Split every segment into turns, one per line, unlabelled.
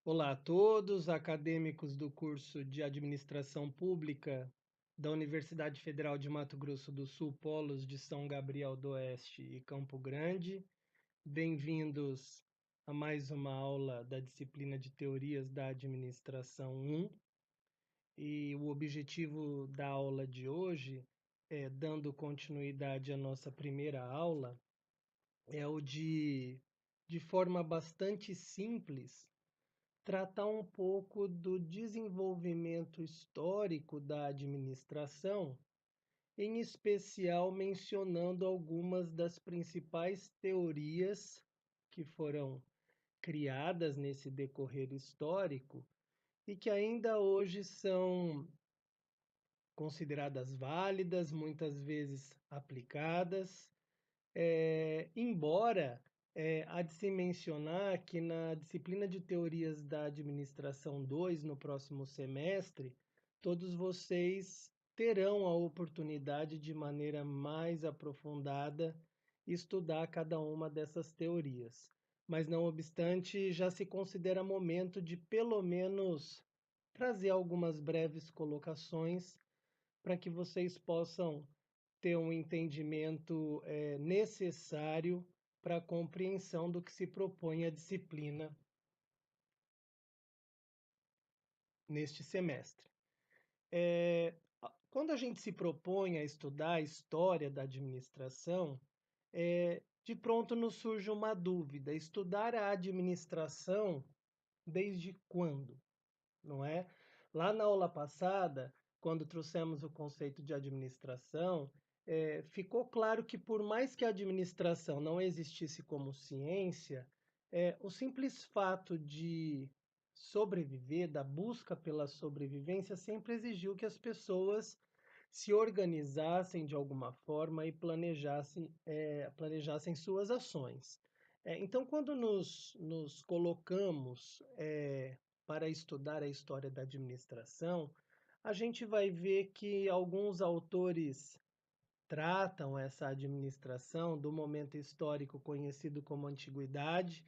Olá a todos, acadêmicos do curso de Administração Pública da Universidade Federal de Mato Grosso do Sul, polos de São Gabriel do Oeste e Campo Grande. Bem-vindos a mais uma aula da disciplina de Teorias da Administração 1. E o objetivo da aula de hoje, dando continuidade à nossa primeira aula, é o de forma bastante simples, tratar um pouco do desenvolvimento histórico da administração, em especial mencionando algumas das principais teorias que foram criadas nesse decorrer histórico e que ainda hoje são consideradas válidas, muitas vezes aplicadas. Embora há de se mencionar que na disciplina de Teorias da Administração 2, no próximo semestre, todos vocês terão a oportunidade de maneira mais aprofundada estudar cada uma dessas teorias. Mas não obstante, já se considera momento de pelo menos trazer algumas breves colocações para que vocês possam ter um entendimento necessário para a compreensão do que se propõe a disciplina neste semestre. Quando a gente se propõe a estudar a história da administração, de pronto nos surge uma dúvida: estudar a administração desde quando? Não é? Lá na aula passada, quando trouxemos o conceito de administração, ficou claro que por mais que a administração não existisse como ciência, o simples fato de sobreviver, da busca pela sobrevivência, sempre exigiu que as pessoas se organizassem de alguma forma e planejassem suas ações. Então, quando nos colocamos para estudar a história da administração, a gente vai ver que alguns autores tratam essa administração do momento histórico conhecido como Antiguidade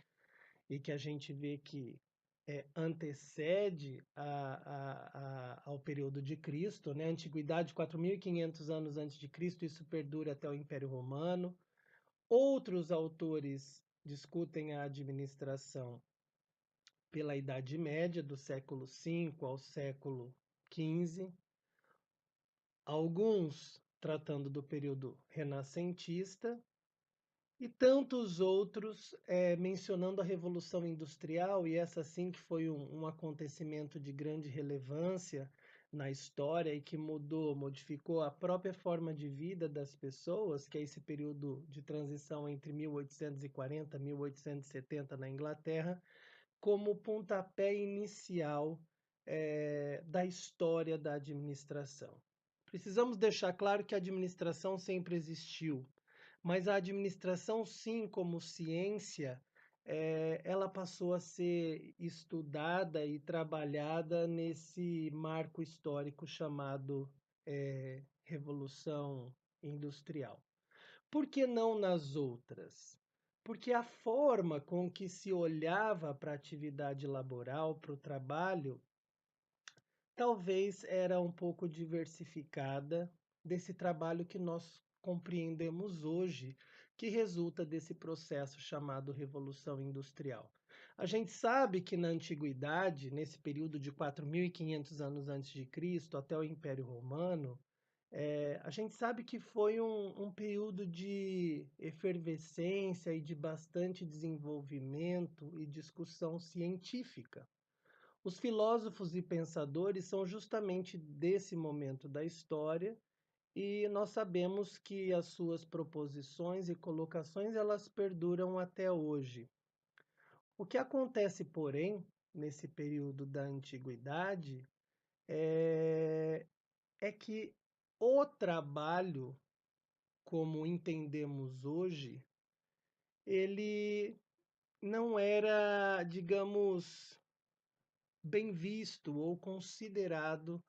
e que a gente vê que antecede ao período de Cristo, né? Antiguidade, 4.500 anos antes de Cristo, isso perdura até o Império Romano. Outros autores discutem a administração pela Idade Média, do século V ao século XV, alguns tratando do período renascentista, e tantos outros mencionando a Revolução Industrial, e essa sim que foi um acontecimento de grande relevância na história e que modificou a própria forma de vida das pessoas, que é esse período de transição entre 1840 e 1870 na Inglaterra, como pontapé inicial da história da administração. Precisamos deixar claro que a administração sempre existiu, mas a administração, sim, como ciência, ela passou a ser estudada e trabalhada nesse marco histórico chamado Revolução Industrial. Por que não nas outras? Porque a forma com que se olhava para a atividade laboral, para o trabalho, talvez era um pouco diversificada desse trabalho que nós compreendemos hoje, que resulta desse processo chamado Revolução Industrial. A gente sabe que na antiguidade, nesse período de 4.500 anos antes de Cristo até o Império Romano, a gente sabe que foi um período de efervescência e de bastante desenvolvimento e discussão científica. Os filósofos e pensadores são justamente desse momento da história e nós sabemos que as suas proposições e colocações elas perduram até hoje. O que acontece, porém, nesse período da antiguidade é que o trabalho, como entendemos hoje, ele não era, digamos, bem visto ou considerado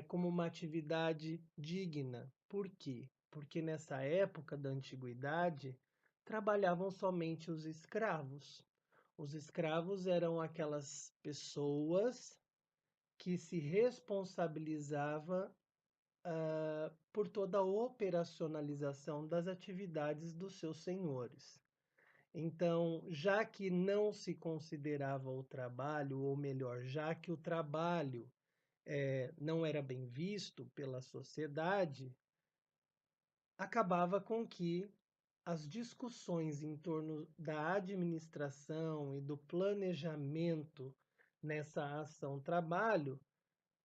como uma atividade digna. Por quê? Porque nessa época da antiguidade trabalhavam somente os escravos. Os escravos eram aquelas pessoas que se responsabilizava por toda a operacionalização das atividades dos seus senhores. Então, já que não se considerava o trabalho, ou melhor, já que o trabalho não era bem visto pela sociedade, acabava com que as discussões em torno da administração e do planejamento nessa ação trabalho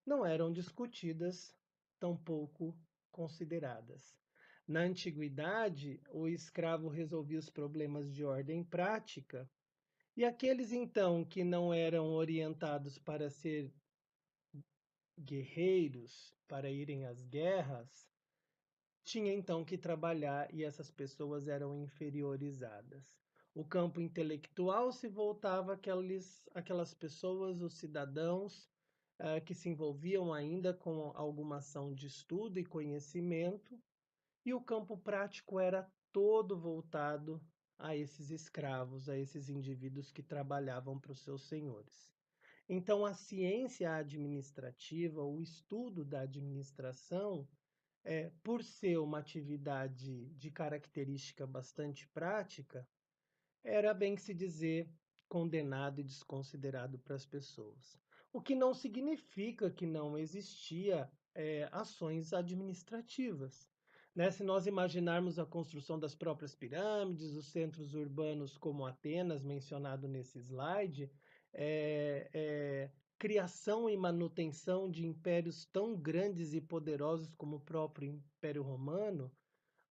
não eram discutidas, tampouco consideradas. Na antiguidade, o escravo resolvia os problemas de ordem prática, e aqueles então que não eram orientados para ser guerreiros, para irem às guerras, tinha então que trabalhar e essas pessoas eram inferiorizadas. O campo intelectual se voltava àquelas pessoas, os cidadãos, que se envolviam ainda com alguma ação de estudo e conhecimento, e o campo prático era todo voltado a esses escravos, a esses indivíduos que trabalhavam para os seus senhores. Então, a ciência administrativa, o estudo da administração, por ser uma atividade de característica bastante prática, era bem que se dizer condenado e desconsiderado para as pessoas. O que não significa que não existia ações administrativas. Né? Se nós imaginarmos a construção das próprias pirâmides, os centros urbanos como Atenas, mencionado nesse slide, criação e manutenção de impérios tão grandes e poderosos como o próprio Império Romano,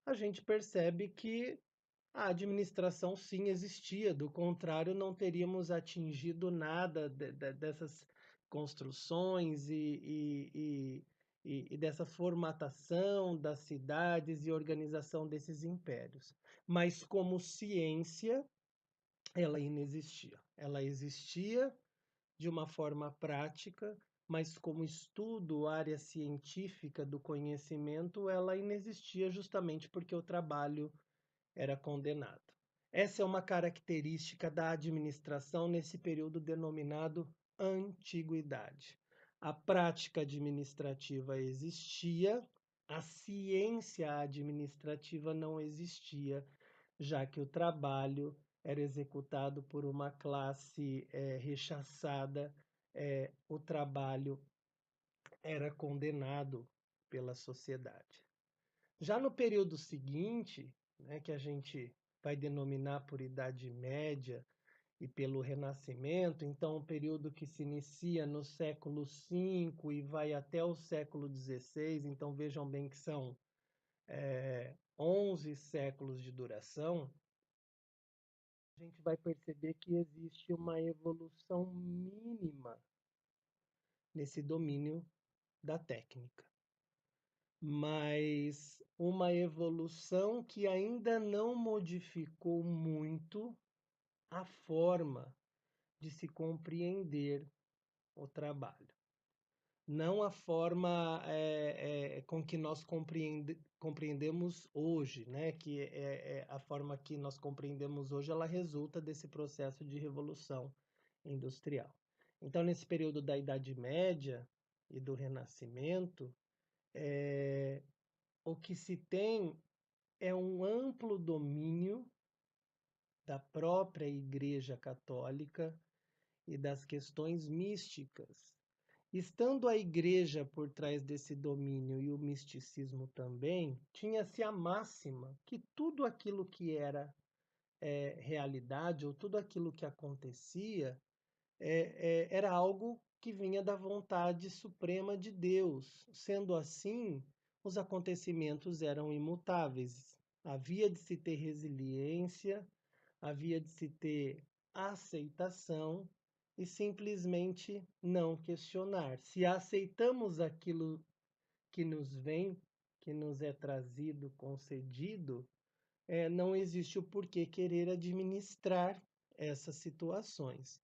a gente percebe que a administração sim existia, do contrário, não teríamos atingido nada dessas construções e dessa formatação das cidades e organização desses impérios. Mas como ciência, ela inexistia. Ela existia de uma forma prática, mas como estudo, área científica do conhecimento, ela inexistia justamente porque o trabalho era condenado. Essa é uma característica da administração nesse período denominado antiguidade. A prática administrativa existia, a ciência administrativa não existia, já que o trabalho era executado por uma classe rechaçada, o trabalho era condenado pela sociedade. Já no período seguinte, né, que a gente vai denominar por Idade Média e pelo Renascimento, então um período que se inicia no século V e vai até o século XVI, então vejam bem que são 11 séculos de duração, a gente vai perceber que existe uma evolução mínima nesse domínio da técnica, mas uma evolução que ainda não modificou muito a forma de se compreender o trabalho. Não a forma com que nós compreendemos hoje, né? Que a forma que nós compreendemos hoje, ela resulta desse processo de revolução industrial. Então, nesse período da Idade Média e do Renascimento, o que se tem é um amplo domínio da própria Igreja Católica e das questões místicas. Estando a Igreja por trás desse domínio e o misticismo também, tinha-se a máxima que tudo aquilo que era realidade ou tudo aquilo que acontecia era algo que vinha da vontade suprema de Deus. Sendo assim, os acontecimentos eram imutáveis. Havia de se ter resiliência, havia de se ter aceitação e simplesmente não questionar. Se aceitamos aquilo que nos vem, que nos é trazido, concedido, não existe o porquê querer administrar essas situações.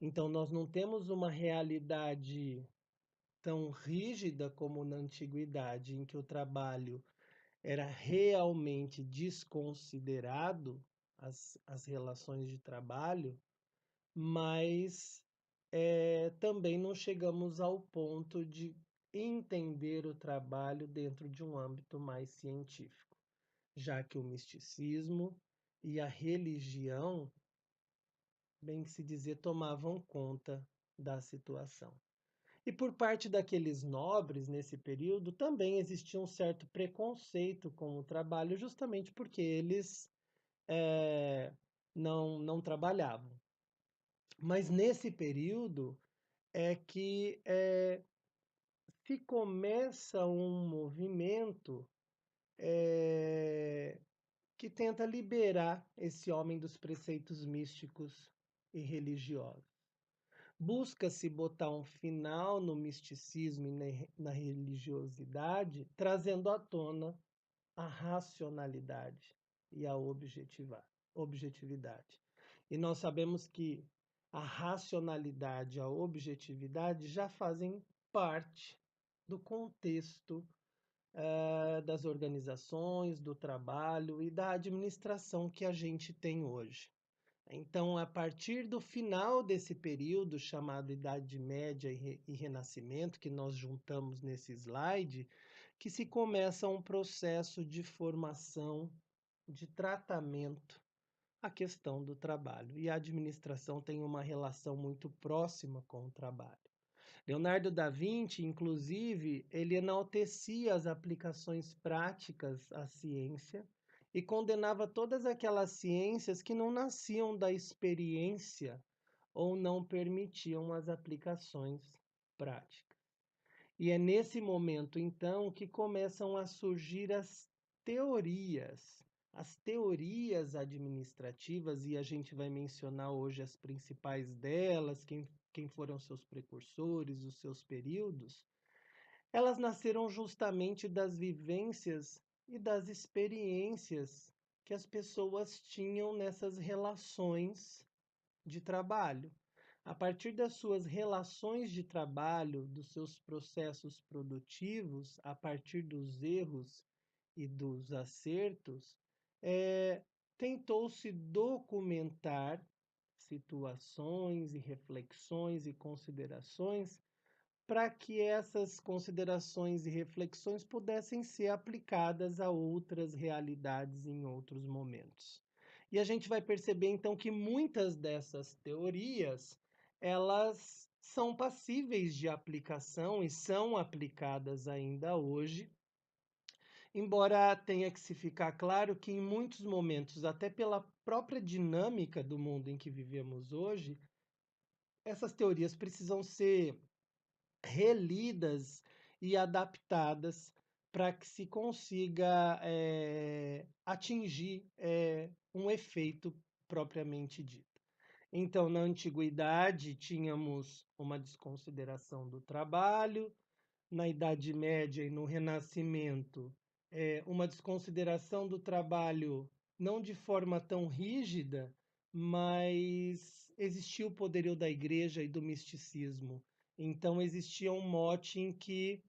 Então, nós não temos uma realidade tão rígida como na antiguidade, em que o trabalho era realmente desconsiderado, as relações de trabalho, mas também não chegamos ao ponto de entender o trabalho dentro de um âmbito mais científico, já que o misticismo e a religião, bem que se dizer, tomavam conta da situação. E por parte daqueles nobres nesse período também existia um certo preconceito com o trabalho, justamente porque eles não trabalhavam. Mas nesse período é que se começa um movimento que tenta liberar esse homem dos preceitos místicos e religiosos. Busca-se botar um final no misticismo e na religiosidade, trazendo à tona a racionalidade e a objetividade. E nós sabemos que a racionalidade e a objetividade já fazem parte do contexto das organizações, do trabalho e da administração que a gente tem hoje. Então, a partir do final desse período chamado Idade Média e Renascimento, que nós juntamos nesse slide, que se começa um processo de formação, de tratamento à questão do trabalho. E a administração tem uma relação muito próxima com o trabalho. Leonardo da Vinci, inclusive, ele enaltecia as aplicações práticas à ciência e condenava todas aquelas ciências que não nasciam da experiência ou não permitiam as aplicações práticas. E é nesse momento, então, que começam a surgir as teorias administrativas, e a gente vai mencionar hoje as principais delas, quem foram seus precursores, os seus períodos. Elas nasceram justamente das vivências e das experiências que as pessoas tinham nessas relações de trabalho. A partir das suas relações de trabalho, dos seus processos produtivos, a partir dos erros e dos acertos, tentou-se documentar situações e reflexões e considerações para que essas considerações e reflexões pudessem ser aplicadas a outras realidades em outros momentos. E a gente vai perceber então que muitas dessas teorias, elas são passíveis de aplicação e são aplicadas ainda hoje, embora tenha que se ficar claro que em muitos momentos, até pela própria dinâmica do mundo em que vivemos hoje, essas teorias precisam ser relidas e adaptadas para que se consiga atingir um efeito propriamente dito. Então, na antiguidade, tínhamos uma desconsideração do trabalho, na Idade Média e no Renascimento, uma desconsideração do trabalho não de forma tão rígida, mas existia o poderio da igreja e do misticismo. Então existia um mote em que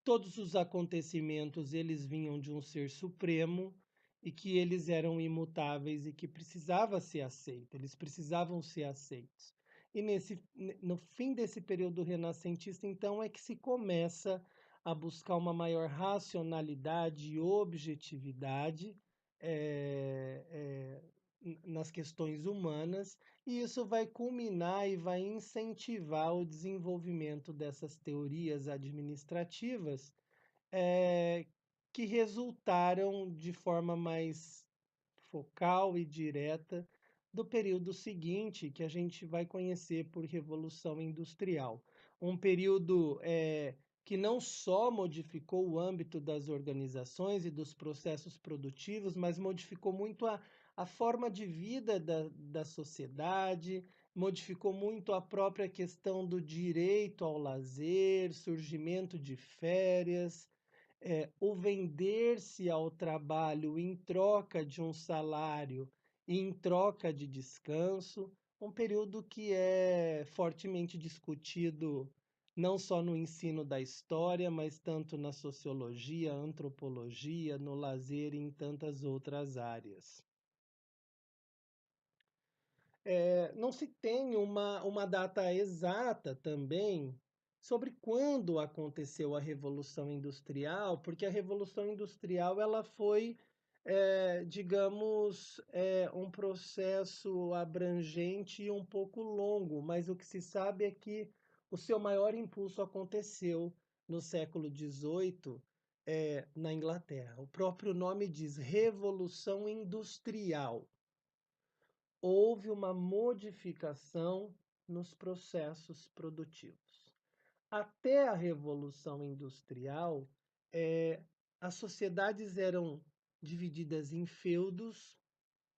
todos os acontecimentos eles vinham de um ser supremo e que eles eram imutáveis e que precisava ser aceito, eles precisavam ser aceitos. E no fim desse período renascentista, então, é que se começa a buscar uma maior racionalidade e objetividade nas questões humanas, e isso vai culminar e vai incentivar o desenvolvimento dessas teorias administrativas que resultaram de forma mais focal e direta do período seguinte, que a gente vai conhecer por Revolução Industrial. Um período que não só modificou o âmbito das organizações e dos processos produtivos, mas modificou muito a forma de vida da sociedade, modificou muito a própria questão do direito ao lazer, surgimento de férias, o vender-se ao trabalho em troca de um salário e em troca de descanso, um período que é fortemente discutido não só no ensino da história, mas tanto na sociologia, antropologia, no lazer e em tantas outras áreas. Não se tem uma data exata também sobre quando aconteceu a Revolução Industrial, porque a Revolução Industrial ela foi, digamos, um processo abrangente e um pouco longo, mas o que se sabe é que o seu maior impulso aconteceu no século XVIII, na Inglaterra. O próprio nome diz Revolução Industrial. Houve uma modificação nos processos produtivos. Até a Revolução Industrial, eh, as sociedades eram divididas em feudos.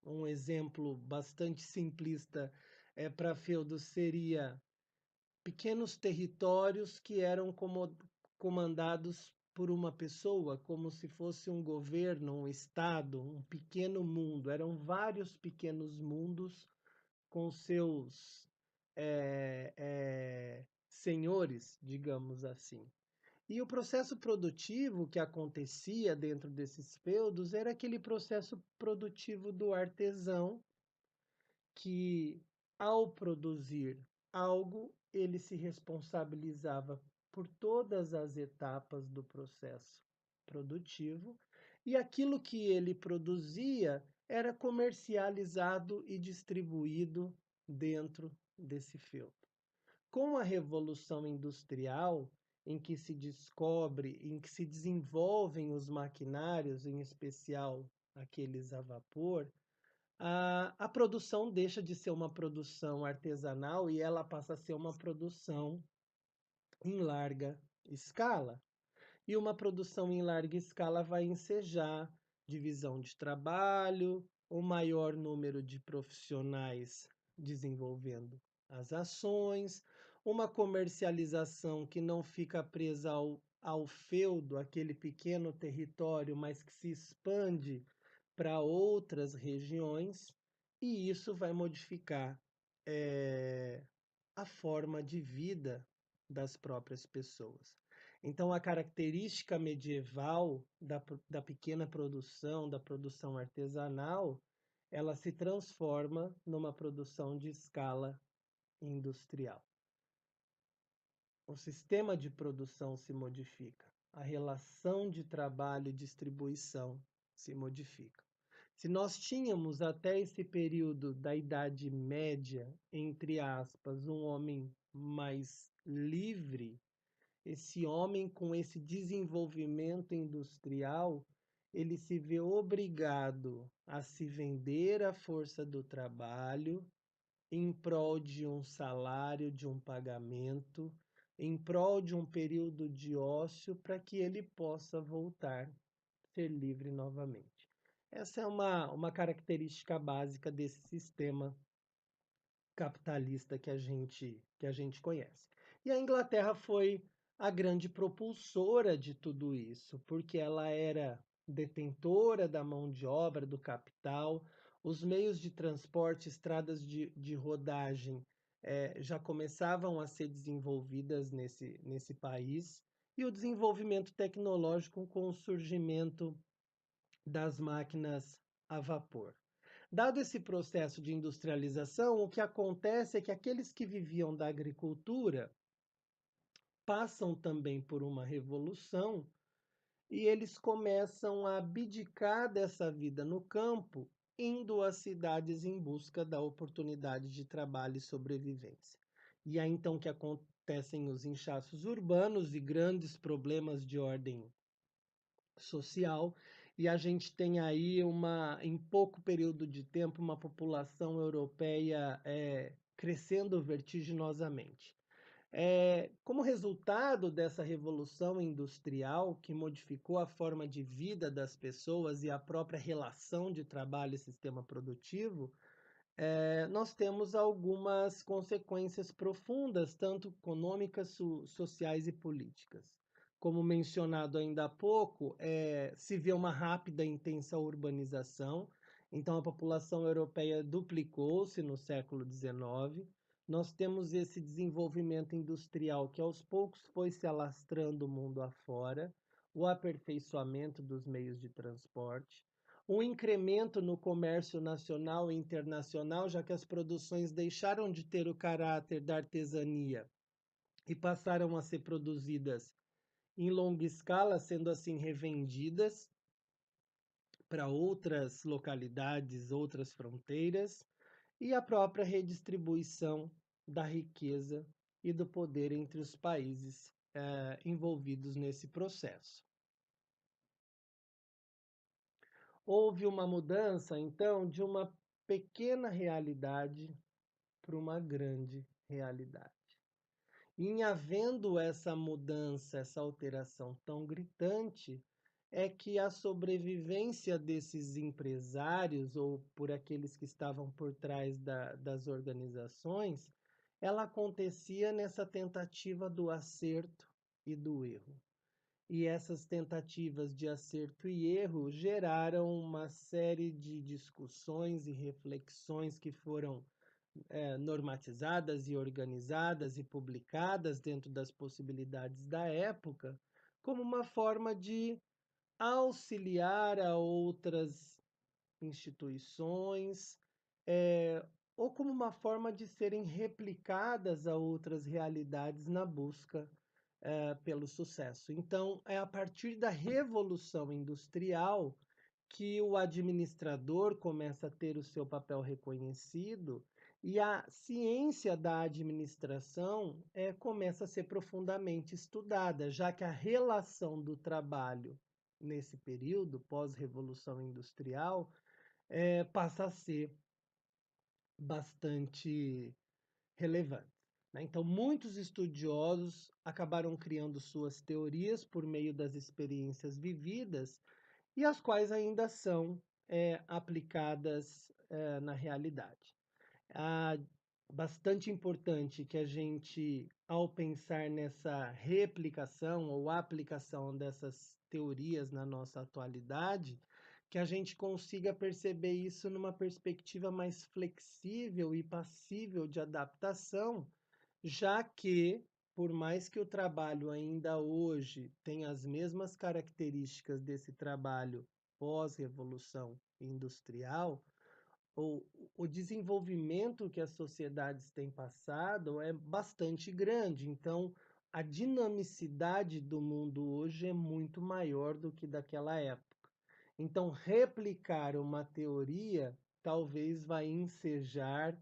Um exemplo bastante simplista para feudos seria pequenos territórios que eram comandados por uma pessoa, como se fosse um governo, um estado, um pequeno mundo. Eram vários pequenos mundos com seus senhores, digamos assim. E o processo produtivo que acontecia dentro desses feudos era aquele processo produtivo do artesão que, ao produzir algo, ele se responsabilizava por todas as etapas do processo produtivo, e aquilo que ele produzia era comercializado e distribuído dentro desse feudo. Com a Revolução Industrial, em que se descobre, em que se desenvolvem os maquinários, em especial aqueles a vapor, a produção deixa de ser uma produção artesanal e ela passa a ser uma produção em larga escala. E uma produção em larga escala vai ensejar divisão de trabalho, o maior número de profissionais desenvolvendo as ações, uma comercialização que não fica presa ao feudo, aquele pequeno território, mas que se expande para outras regiões, e isso vai modificar eh, a forma de vida das próprias pessoas. Então, a característica medieval da pequena produção, da produção artesanal, ela se transforma numa produção de escala industrial. O sistema de produção se modifica, a relação de trabalho e distribuição se modifica. Se nós tínhamos até esse período da Idade Média, entre aspas, um homem mais livre, esse homem com esse desenvolvimento industrial, ele se vê obrigado a se vender à força do trabalho em prol de um salário, de um pagamento, em prol de um período de ócio para que ele possa voltar a ser livre novamente. Essa é uma característica básica desse sistema capitalista que a gente conhece. E a Inglaterra foi a grande propulsora de tudo isso, porque ela era detentora da mão de obra, do capital, os meios de transporte, estradas de rodagem já começavam a ser desenvolvidas nesse país, e o desenvolvimento tecnológico com o surgimento das máquinas a vapor. Dado esse processo de industrialização, o que acontece é que aqueles que viviam da agricultura passam também por uma revolução e eles começam a abdicar dessa vida no campo, indo às cidades em busca da oportunidade de trabalho e sobrevivência. E é então que acontecem os inchaços urbanos e grandes problemas de ordem social, e a gente tem aí em pouco período de tempo, uma população europeia crescendo vertiginosamente. Como resultado dessa revolução industrial que modificou a forma de vida das pessoas e a própria relação de trabalho e sistema produtivo, nós temos algumas consequências profundas, tanto econômicas, sociais e políticas. Como mencionado ainda há pouco, se vê uma rápida e intensa urbanização, então a população europeia duplicou-se no século XIX. Nós temos esse desenvolvimento industrial que aos poucos foi se alastrando o mundo afora, o aperfeiçoamento dos meios de transporte, um incremento no comércio nacional e internacional, já que as produções deixaram de ter o caráter da artesania e passaram a ser produzidas em longa escala, sendo assim revendidas para outras localidades, outras fronteiras, e a própria redistribuição da riqueza e do poder entre os países envolvidos nesse processo. Houve uma mudança, então, de uma pequena realidade para uma grande realidade. Em havendo essa mudança, essa alteração tão gritante, é que a sobrevivência desses empresários, ou por aqueles que estavam por trás das organizações, ela acontecia nessa tentativa do acerto e do erro. E essas tentativas de acerto e erro geraram uma série de discussões e reflexões que foram normatizadas e organizadas e publicadas dentro das possibilidades da época, como uma forma de auxiliar a outras instituições, ou como uma forma de serem replicadas a outras realidades na busca pelo sucesso. Então, é a partir da Revolução Industrial que o administrador começa a ter o seu papel reconhecido e a ciência da administração começa a ser profundamente estudada, já que a relação do trabalho nesse período, pós-revolução industrial, passa a ser bastante relevante. Né? Então, muitos estudiosos acabaram criando suas teorias por meio das experiências vividas e as quais ainda são aplicadas na realidade. Bastante importante que a gente, ao pensar nessa replicação ou aplicação dessas teorias na nossa atualidade, que a gente consiga perceber isso numa perspectiva mais flexível e passível de adaptação, já que, por mais que o trabalho ainda hoje tenha as mesmas características desse trabalho pós-revolução industrial, o desenvolvimento que as sociedades têm passado é bastante grande. Então, a dinamicidade do mundo hoje é muito maior do que daquela época. Então, replicar uma teoria talvez vai ensejar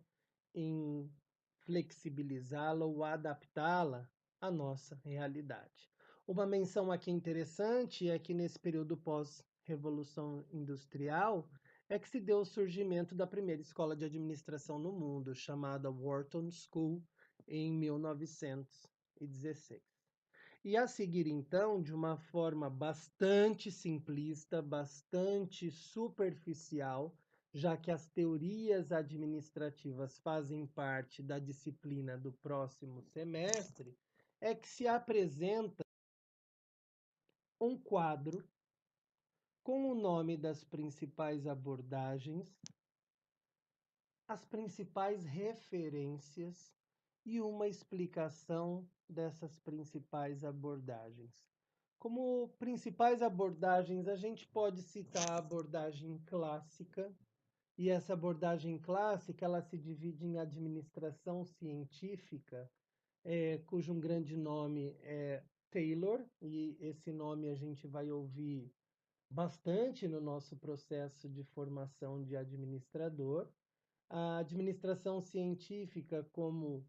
em flexibilizá-la ou adaptá-la à nossa realidade. Uma menção aqui interessante é que nesse período pós-revolução industrial é que se deu o surgimento da primeira escola de administração no mundo, chamada Wharton School, em 1916. E a seguir, então, de uma forma bastante simplista, bastante superficial, já que as teorias administrativas fazem parte da disciplina do próximo semestre, é que se apresenta um quadro com o nome das principais abordagens, as principais referências e uma explicação dessas principais abordagens. Como principais abordagens, a gente pode citar a abordagem clássica, e essa abordagem clássica ela se divide em administração científica, cujo um grande nome é Taylor, e esse nome a gente vai ouvir bastante no nosso processo de formação de administrador. A administração científica, como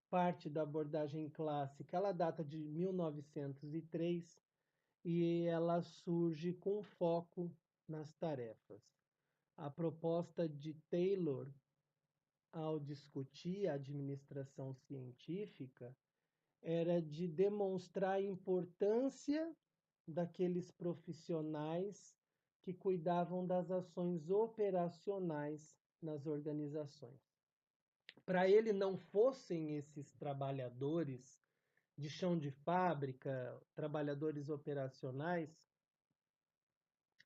parte da abordagem clássica, ela data de 1903 e ela surge com foco nas tarefas. A proposta de Taylor, ao discutir a administração científica, era de demonstrar a importância daqueles profissionais que cuidavam das ações operacionais nas organizações. Para ele não fossem esses trabalhadores de chão de fábrica, trabalhadores operacionais,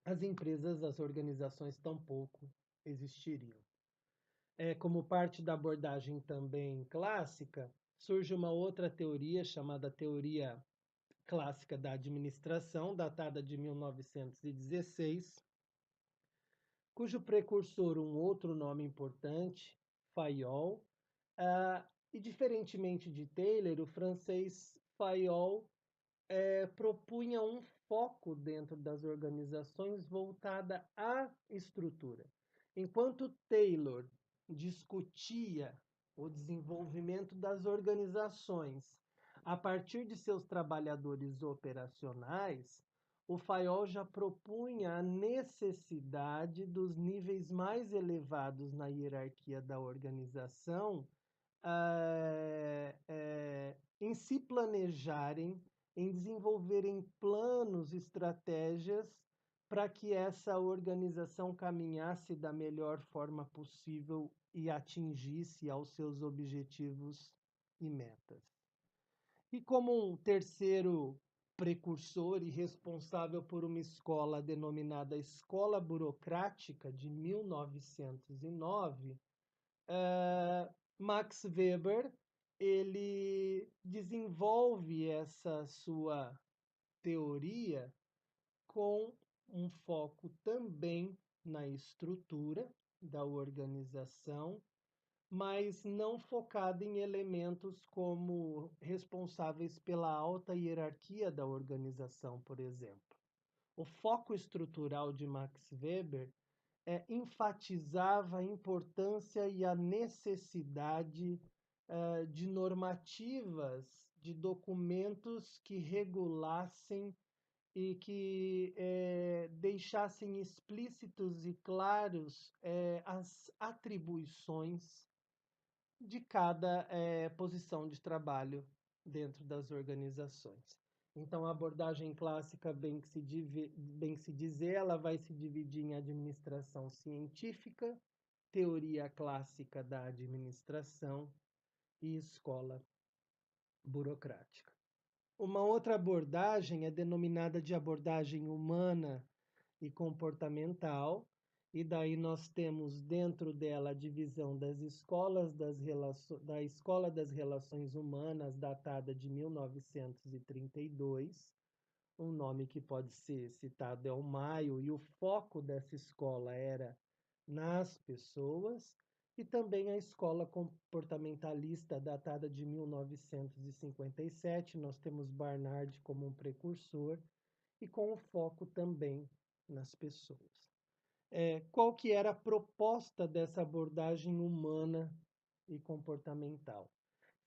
as empresas, as organizações tampouco existiriam. Como parte da abordagem também clássica, surge uma outra teoria chamada teoria clássica da administração, datada de 1916, cujo precursor, um outro nome importante, Fayol, e diferentemente de Taylor, o francês Fayol propunha um foco dentro das organizações voltada à estrutura. Enquanto Taylor discutia o desenvolvimento das organizações a partir de seus trabalhadores operacionais, o Fayol já propunha a necessidade dos níveis mais elevados na hierarquia da organização em se planejarem, em desenvolverem planos, estratégias para que essa organização caminhasse da melhor forma possível e atingisse aos seus objetivos e metas. E como um terceiro precursor e responsável por uma escola denominada Escola Burocrática de 1909, Max Weber, ele desenvolve essa sua teoria com um foco também na estrutura da organização, mas não focado em elementos como responsáveis pela alta hierarquia da organização, por exemplo. O foco estrutural de Max Weber enfatizava a importância e a necessidade de normativas, de documentos que regulassem e que deixassem explícitos e claros as atribuições de cada posição de trabalho dentro das organizações. Então, a abordagem clássica, bem que se dizer, ela vai se dividir em administração científica, teoria clássica da administração e escola burocrática. Uma outra abordagem é denominada de abordagem humana e comportamental, e daí nós temos dentro dela a divisão das escolas da Escola das Relações Humanas, datada de 1932, um nome que pode ser citado é o Maio, e o foco dessa escola era nas pessoas, e também a escola comportamentalista, datada de 1957, nós temos Barnard como um precursor, e com o foco também nas pessoas. Qual que era a proposta dessa abordagem humana e comportamental?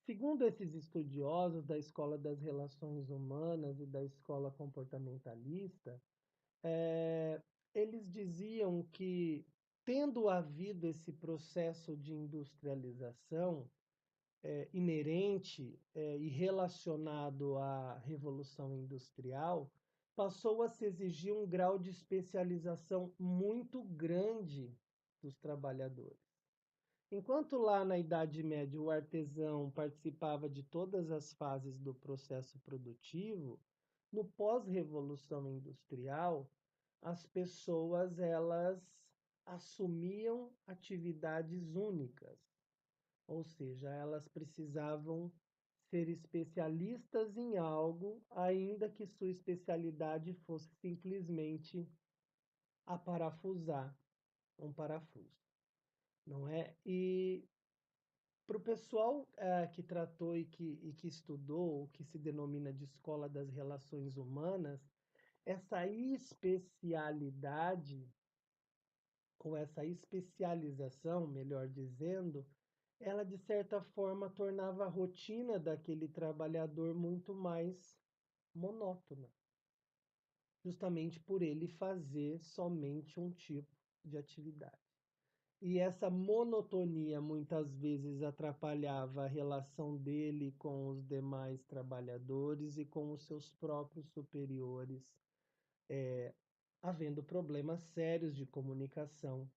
Segundo esses estudiosos da escola das relações humanas e da escola comportamentalista, eles diziam que, tendo havido esse processo de industrialização inerente e relacionado à Revolução Industrial, passou a se exigir um grau de especialização muito grande dos trabalhadores. Enquanto lá na Idade Média o artesão participava de todas as fases do processo produtivo, no pós-revolução industrial, as pessoas elas assumiam atividades únicas, ou seja, elas precisavam ser especialistas em algo, ainda que sua especialidade fosse simplesmente aparafusar um parafuso, não é? E para o pessoal que tratou e que estudou, o que se denomina de escola das relações humanas, essa especialidade, ou essa especialização, melhor dizendo, ela de certa forma tornava a rotina daquele trabalhador muito mais monótona, justamente por ele fazer somente um tipo de atividade. E essa monotonia muitas vezes atrapalhava a relação dele com os demais trabalhadores e com os seus próprios superiores, havendo problemas sérios de comunicação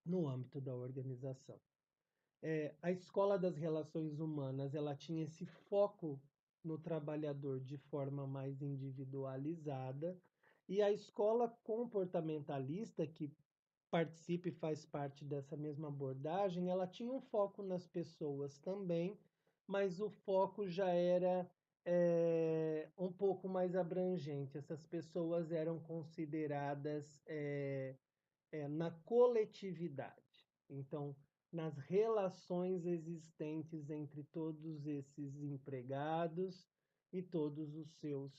no âmbito da organização. A escola das relações humanas, ela tinha esse foco no trabalhador de forma mais individualizada, e a escola comportamentalista, que participa e faz parte dessa mesma abordagem, ela tinha um foco nas pessoas também, mas o foco já era um pouco mais abrangente. Essas pessoas eram consideradas na coletividade. Então, nas relações existentes entre todos esses empregados e todos os seus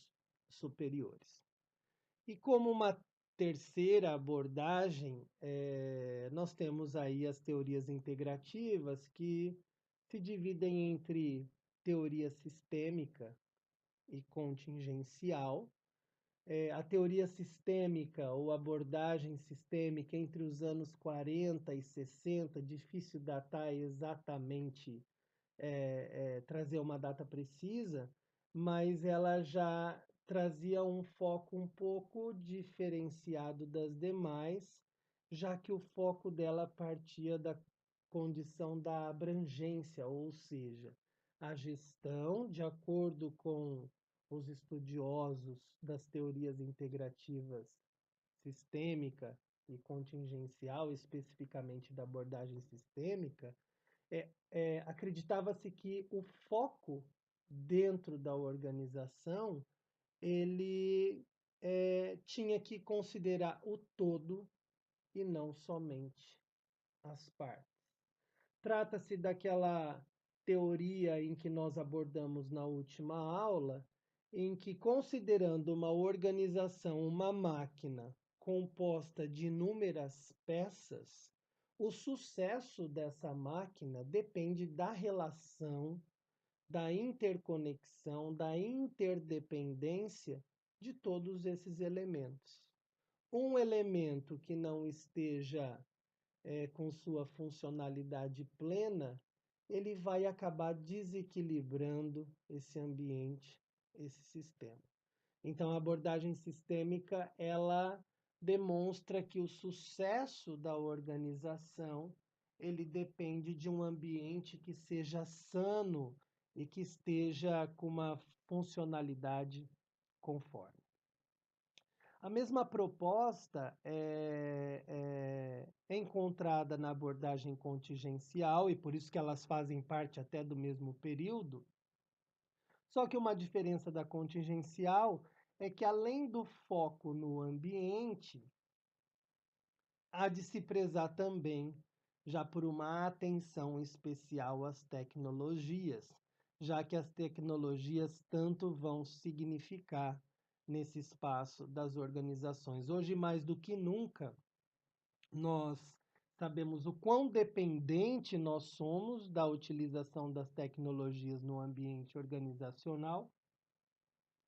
superiores. E como uma terceira abordagem, nós temos aí as teorias integrativas que se dividem entre teoria sistêmica e contingencial. A teoria sistêmica ou abordagem sistêmica entre os anos 40 e 60, difícil datar exatamente, trazer uma data precisa, mas ela já trazia um foco um pouco diferenciado das demais, já que o foco dela partia da condição da abrangência, ou seja, a gestão, de acordo com os estudiosos das teorias integrativas sistêmica e contingencial, especificamente da abordagem sistêmica, acreditava-se que o foco dentro da organização ele tinha que considerar o todo e não somente as partes. Trata-se daquela teoria em que nós abordamos na última aula, em que, considerando uma organização uma máquina composta de inúmeras peças, o sucesso dessa máquina depende da relação, da interconexão, da interdependência de todos esses elementos. Um elemento que não esteja com sua funcionalidade plena, ele vai acabar desequilibrando esse ambiente, esse sistema. Então, a abordagem sistêmica, ela demonstra que o sucesso da organização, ele depende de um ambiente que seja sano e que esteja com uma funcionalidade conforme. A mesma proposta é encontrada na abordagem contingencial, e por isso que elas fazem parte até do mesmo período. Só que uma diferença da contingencial é que, além do foco no ambiente, há de se prezar também já por uma atenção especial às tecnologias, já que as tecnologias tanto vão significar nesse espaço das organizações. Hoje, mais do que nunca, nós sabemos o quão dependente nós somos da utilização das tecnologias no ambiente organizacional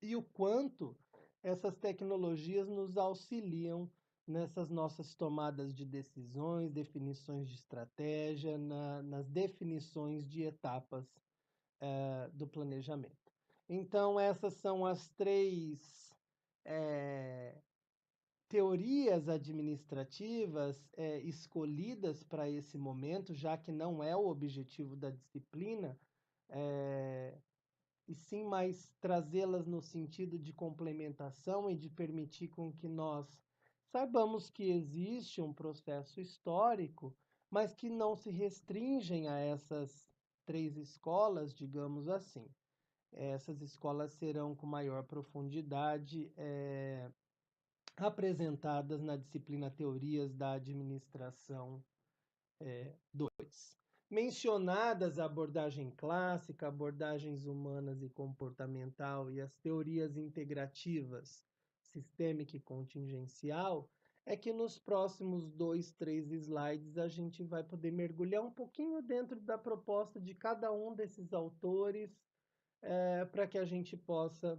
e o quanto essas tecnologias nos auxiliam nessas nossas tomadas de decisões, definições de estratégia, nas definições de etapas do planejamento. Então, essas são as três teorias administrativas escolhidas para esse momento, já que não é o objetivo da disciplina, e sim mais trazê-las no sentido de complementação e de permitir com que nós saibamos que existe um processo histórico, mas que não se restringem a essas três escolas, digamos assim. Essas escolas serão com maior profundidade apresentadas na disciplina Teorias da Administração 2. Mencionadas a abordagem clássica, abordagens humanas e comportamental e as teorias integrativas, sistêmica e contingencial, é que nos próximos 2, 3 slides a gente vai poder mergulhar um pouquinho dentro da proposta de cada um desses autores, para que a gente possa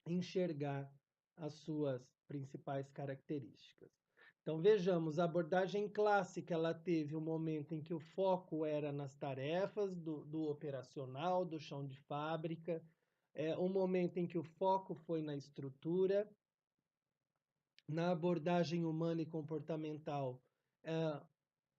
enxergar as suas principais características. Então vejamos, a abordagem clássica ela teve um momento em que o foco era nas tarefas do operacional, do chão de fábrica, um momento em que o foco foi na estrutura. Na abordagem humana e comportamental,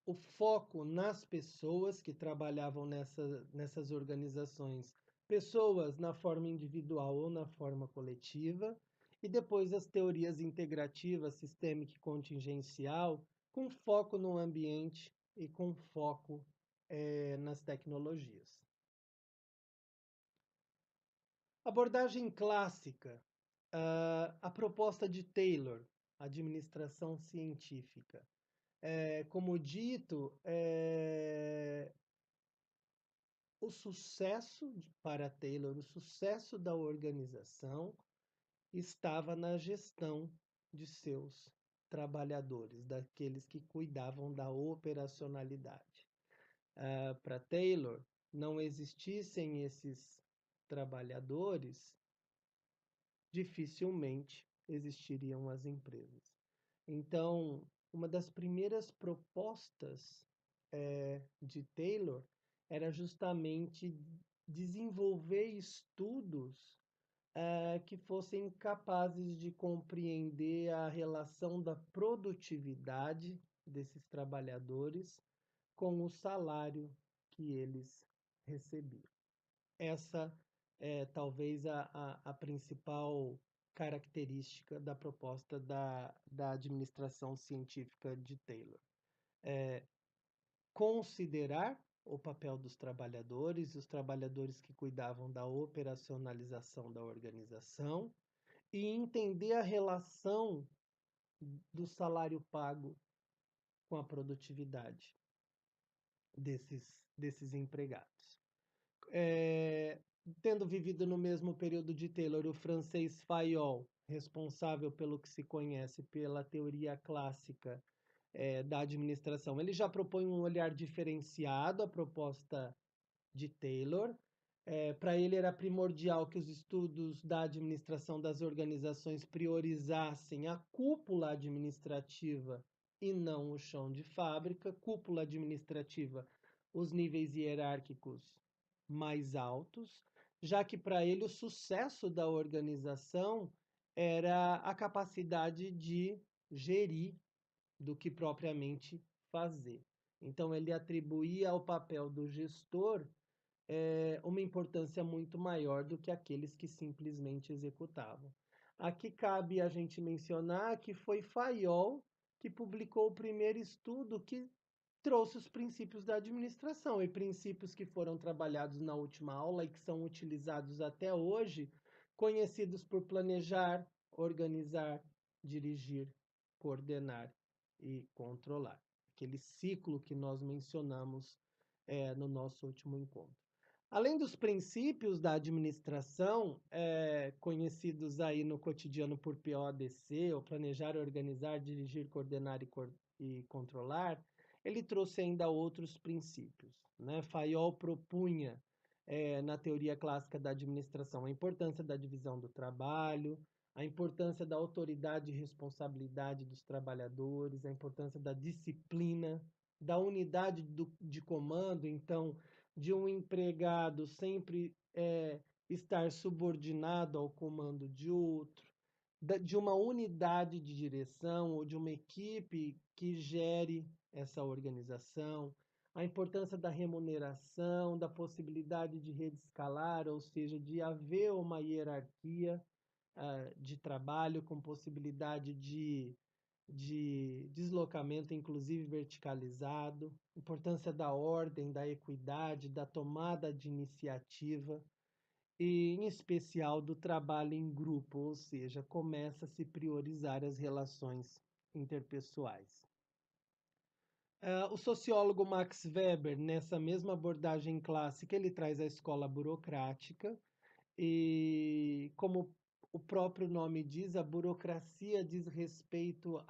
o foco nas pessoas que trabalhavam nessas organizações, pessoas na forma individual ou na forma coletiva, e depois as teorias integrativas, sistêmica e contingencial, com foco no ambiente e com foco nas tecnologias. Abordagem clássica, a proposta de Taylor, administração científica. como dito, o sucesso para Taylor, o sucesso da organização estava na gestão de seus trabalhadores, daqueles que cuidavam da operacionalidade. Para Taylor, não existissem esses trabalhadores, dificilmente existiriam as empresas. Então, uma das primeiras propostas de Taylor era justamente desenvolver estudos que fossem capazes de compreender a relação da produtividade desses trabalhadores com o salário que eles recebiam. Essa é talvez a principal característica da proposta da administração científica de Taylor. Considerar o papel dos trabalhadores, os trabalhadores que cuidavam da operacionalização da organização, e entender a relação do salário pago com a produtividade desses empregados. Tendo vivido no mesmo período de Taylor, o francês Fayol, responsável pelo que se conhece pela teoria clássica da administração, ele já propõe um olhar diferenciado à proposta de Taylor. Para ele era primordial que os estudos da administração das organizações priorizassem a cúpula administrativa e não o chão de fábrica. Cúpula administrativa, os níveis hierárquicos mais altos, já que para ele o sucesso da organização era a capacidade de gerir do que propriamente fazer. Então ele atribuía ao papel do gestor uma importância muito maior do que aqueles que simplesmente executavam. Aqui cabe a gente mencionar que foi Fayol que publicou o primeiro estudo que trouxe os princípios da administração, e princípios que foram trabalhados na última aula e que são utilizados até hoje, conhecidos por planejar, organizar, dirigir, coordenar e controlar. Aquele ciclo que nós mencionamos no nosso último encontro. Além dos princípios da administração, conhecidos aí no cotidiano por PODC, ou planejar, organizar, dirigir, coordenar e controlar, ele trouxe ainda outros princípios, né? Fayol propunha, na teoria clássica da administração, a importância da divisão do trabalho, a importância da autoridade e responsabilidade dos trabalhadores, a importância da disciplina, da unidade de comando, então, de um empregado sempre estar subordinado ao comando de outro, de uma unidade de direção ou de uma equipe que gere essa organização, a importância da remuneração, da possibilidade de rede escalar, ou seja, de haver uma hierarquia de trabalho com possibilidade de deslocamento, inclusive verticalizado, importância da ordem, da equidade, da tomada de iniciativa e, em especial, do trabalho em grupo, ou seja, começa a se priorizar as relações interpessoais. O sociólogo Max Weber, nessa mesma abordagem clássica, ele traz a escola burocrática e, como o próprio nome diz, a burocracia diz respeito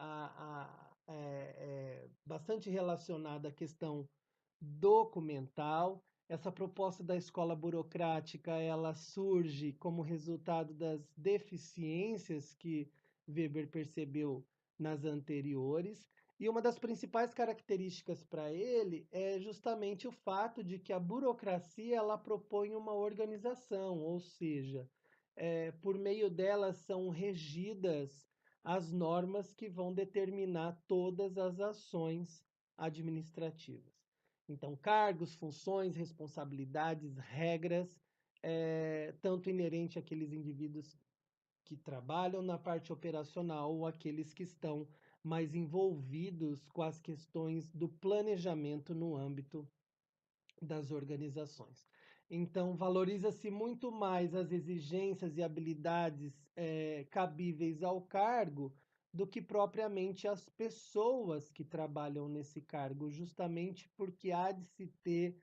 bastante relacionada à questão documental. Essa proposta da escola burocrática, ela surge como resultado das deficiências que Weber percebeu nas anteriores. E uma das principais características para ele é justamente o fato de que a burocracia ela propõe uma organização, ou seja, por meio dela são regidas as normas que vão determinar todas as ações administrativas. Então, cargos, funções, responsabilidades, regras, tanto inerente àqueles indivíduos que trabalham na parte operacional ou aqueles que estão mais envolvidos com as questões do planejamento no âmbito das organizações. Então, valoriza-se muito mais as exigências e habilidades cabíveis ao cargo do que propriamente as pessoas que trabalham nesse cargo, justamente porque há de se ter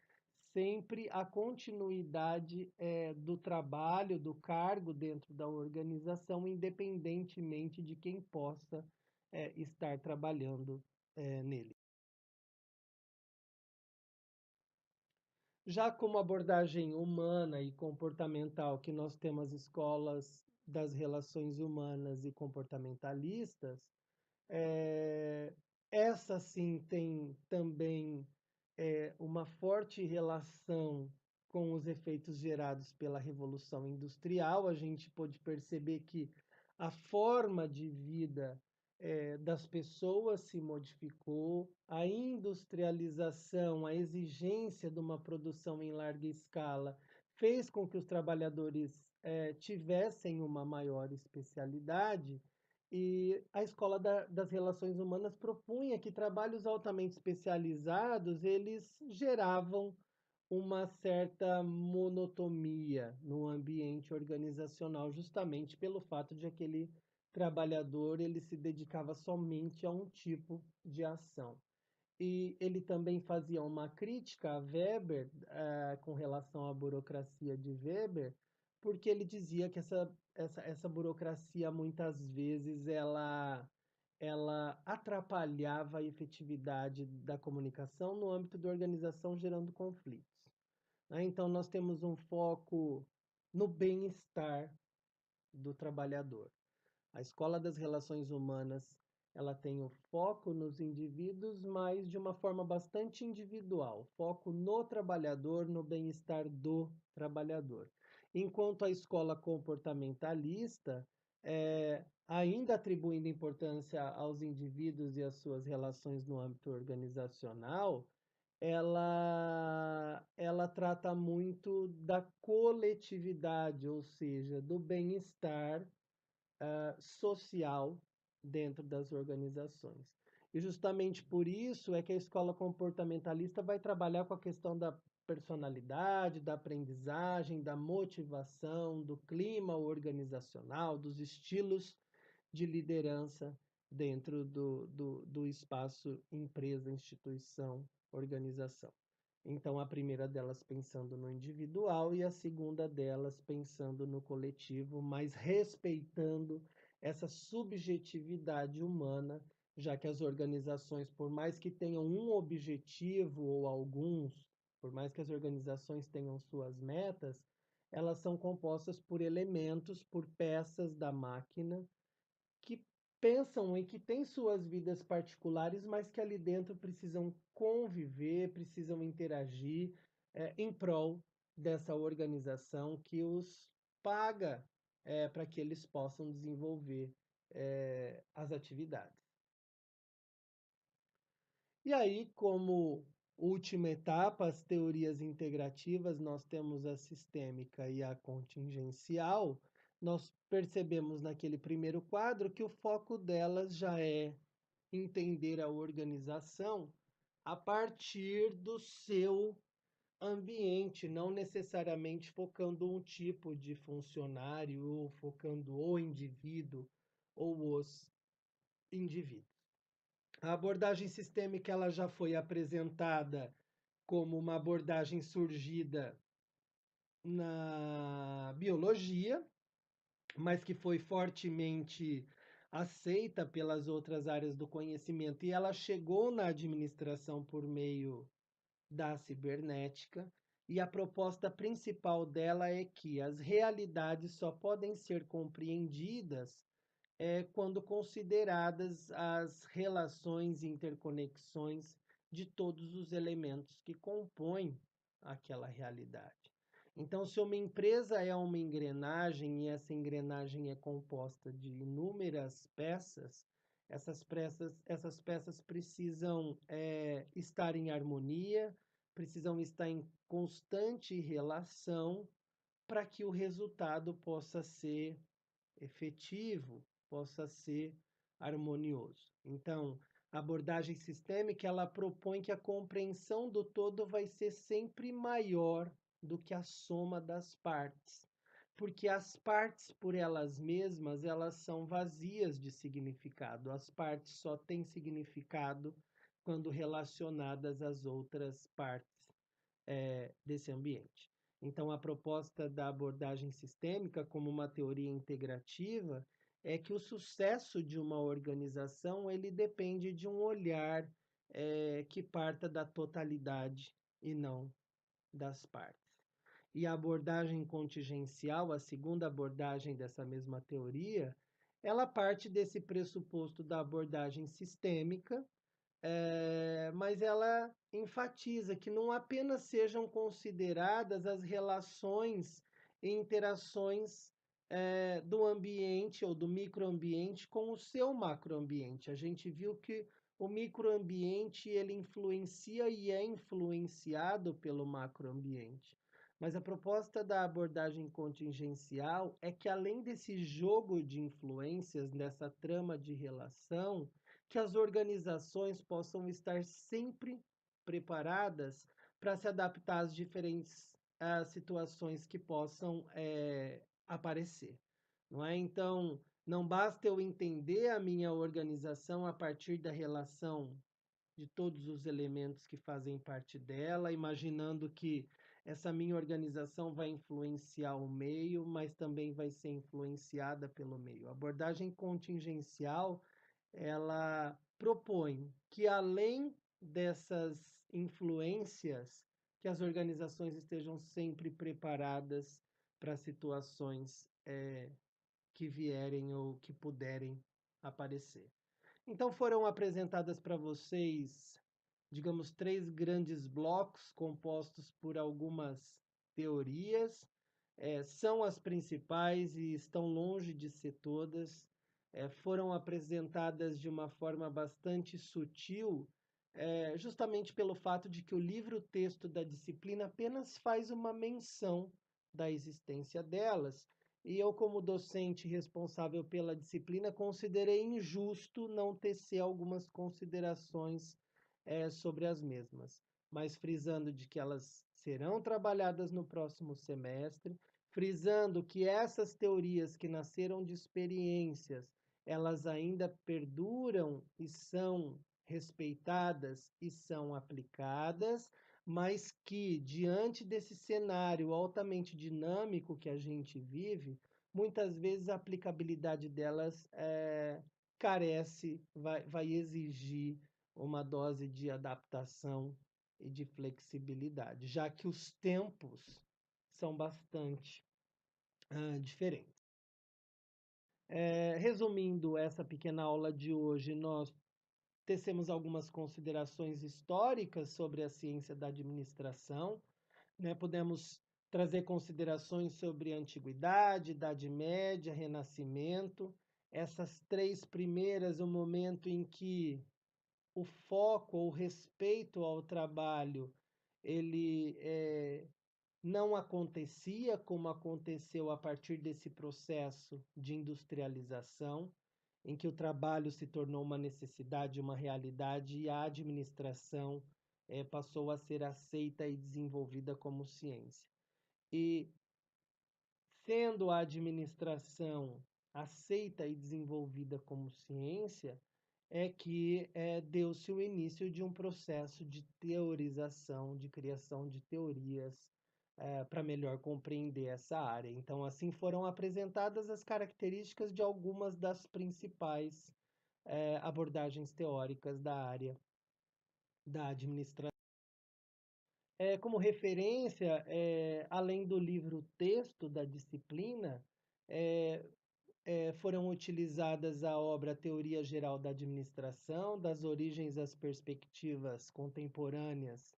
sempre a continuidade do trabalho, do cargo dentro da organização, independentemente de quem possa estar trabalhando nele. Já como abordagem humana e comportamental, que nós temos as escolas das relações humanas e comportamentalistas, é, essa sim tem também uma forte relação com os efeitos gerados pela Revolução Industrial. A gente pôde perceber que a forma de vida das pessoas se modificou, a industrialização, a exigência de uma produção em larga escala fez com que os trabalhadores tivessem uma maior especialidade e a Escola das Relações Humanas propunha que trabalhos altamente especializados, eles geravam uma certa monotonia no ambiente organizacional, justamente pelo fato de aquele trabalhador ele se dedicava somente a um tipo de ação. E ele também fazia uma crítica a Weber, com relação à burocracia de Weber, porque ele dizia que essa burocracia muitas vezes ela atrapalhava a efetividade da comunicação no âmbito da organização, gerando conflitos. Né? Então, nós temos um foco no bem-estar do trabalhador. A escola das relações humanas, ela tem o foco nos indivíduos, mas de uma forma bastante individual, foco no trabalhador, no bem-estar do trabalhador. Enquanto a escola comportamentalista, ainda atribuindo importância aos indivíduos e às suas relações no âmbito organizacional, ela trata muito da coletividade, ou seja, do bem-estar social dentro das organizações. E justamente por isso é que a escola comportamentalista vai trabalhar com a questão da personalidade, da aprendizagem, da motivação, do clima organizacional, dos estilos de liderança dentro do espaço empresa, instituição, organização. Então, a primeira delas pensando no individual e a segunda delas pensando no coletivo, mas respeitando essa subjetividade humana, já que as organizações, por mais que tenham um objetivo ou alguns, por mais que as organizações tenham suas metas, elas são compostas por elementos, por peças da máquina que pensam e que têm suas vidas particulares, mas que ali dentro precisam conviver, precisam interagir em prol dessa organização que os paga para que eles possam desenvolver as atividades. E aí, como última etapa, as teorias integrativas, nós temos a sistêmica e a contingencial. Nós percebemos naquele primeiro quadro que o foco delas já é entender a organização a partir do seu ambiente, não necessariamente focando um tipo de funcionário ou focando o indivíduo ou os indivíduos. A abordagem sistêmica ela já foi apresentada como uma abordagem surgida na biologia, mas que foi fortemente aceita pelas outras áreas do conhecimento e ela chegou na administração por meio da cibernética. E a proposta principal dela é que as realidades só podem ser compreendidas quando consideradas as relações e interconexões de todos os elementos que compõem aquela realidade. Então, se uma empresa é uma engrenagem e essa engrenagem é composta de inúmeras peças, essas peças precisam estar em harmonia, precisam estar em constante relação para que o resultado possa ser efetivo, possa ser harmonioso. Então, a abordagem sistêmica, ela propõe que a compreensão do todo vai ser sempre maior do que a soma das partes. porque as partes por elas mesmas, elas são vazias de significado. As partes só têm significado quando relacionadas às outras partes desse ambiente. Então, a proposta da abordagem sistêmica como uma teoria integrativa é que o sucesso de uma organização ele depende de um olhar que parta da totalidade e não das partes. E a abordagem contingencial, a segunda abordagem dessa mesma teoria, ela parte desse pressuposto da abordagem sistêmica, mas ela enfatiza que não apenas sejam consideradas as relações e interações do ambiente ou do microambiente com o seu macroambiente. A gente viu que o microambiente ele influencia e é influenciado pelo macroambiente. Mas a proposta da abordagem contingencial é que, além desse jogo de influências, nessa trama de relação, que as organizações possam estar sempre preparadas para se adaptar às diferentes situações que possam aparecer, não é? Então, não basta eu entender a minha organização a partir da relação de todos os elementos que fazem parte dela, imaginando que essa minha organização vai influenciar o meio, mas também vai ser influenciada pelo meio. A abordagem contingencial ela propõe que, além dessas influências, que as organizações estejam sempre preparadas para situações que vierem ou que puderem aparecer. Então foram apresentadas para vocês, digamos, três grandes blocos compostos por algumas teorias. São as principais e estão longe de ser todas. Foram apresentadas de uma forma bastante sutil, justamente pelo fato de que o livro-texto da disciplina apenas faz uma menção da existência delas. E eu, como docente responsável pela disciplina, considerei injusto não tecer algumas considerações sobre as mesmas, mas frisando de que elas serão trabalhadas no próximo semestre, frisando que essas teorias que nasceram de experiências, elas ainda perduram e são respeitadas e são aplicadas, mas que, diante desse cenário altamente dinâmico que a gente vive, muitas vezes a aplicabilidade delas carece, vai exigir uma dose de adaptação e de flexibilidade, já que os tempos são bastante diferentes. Resumindo essa pequena aula de hoje, nós tecemos algumas considerações históricas sobre a ciência da administração, né? Podemos trazer considerações sobre antiguidade, Idade Média, Renascimento. Essas três primeiras, o momento em que o foco, o respeito ao trabalho, ele não acontecia como aconteceu a partir desse processo de industrialização, em que o trabalho se tornou uma necessidade, uma realidade, e a administração passou a ser aceita e desenvolvida como ciência. E, sendo a administração aceita e desenvolvida como ciência, é que deu-se o início de um processo de teorização, de criação de teorias para melhor compreender essa área. Então, assim foram apresentadas as características de algumas das principais abordagens teóricas da área da administração. Como referência, além do livro-texto da disciplina, foram utilizadas a obra Teoria Geral da Administração, das origens às perspectivas contemporâneas,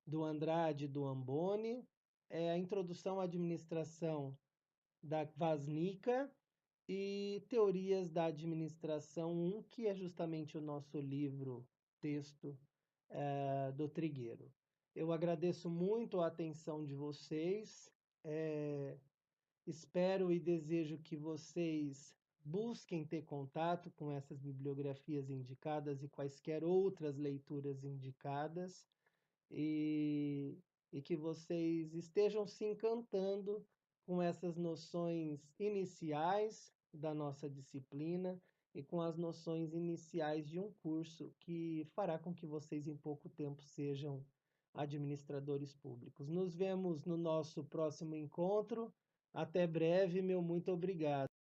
do Andrade e do Amboni, a Introdução à Administração da Vasnica e Teorias da Administração 1, que é justamente o nosso livro-texto do Trigueiro. Eu agradeço muito a atenção de vocês. Espero e desejo que vocês busquem ter contato com essas bibliografias indicadas e quaisquer outras leituras indicadas. E e que vocês estejam se encantando com essas noções iniciais da nossa disciplina e com as noções iniciais de um curso que fará com que vocês em pouco tempo sejam administradores públicos. Nos vemos no nosso próximo encontro. Até breve, meu muito obrigado.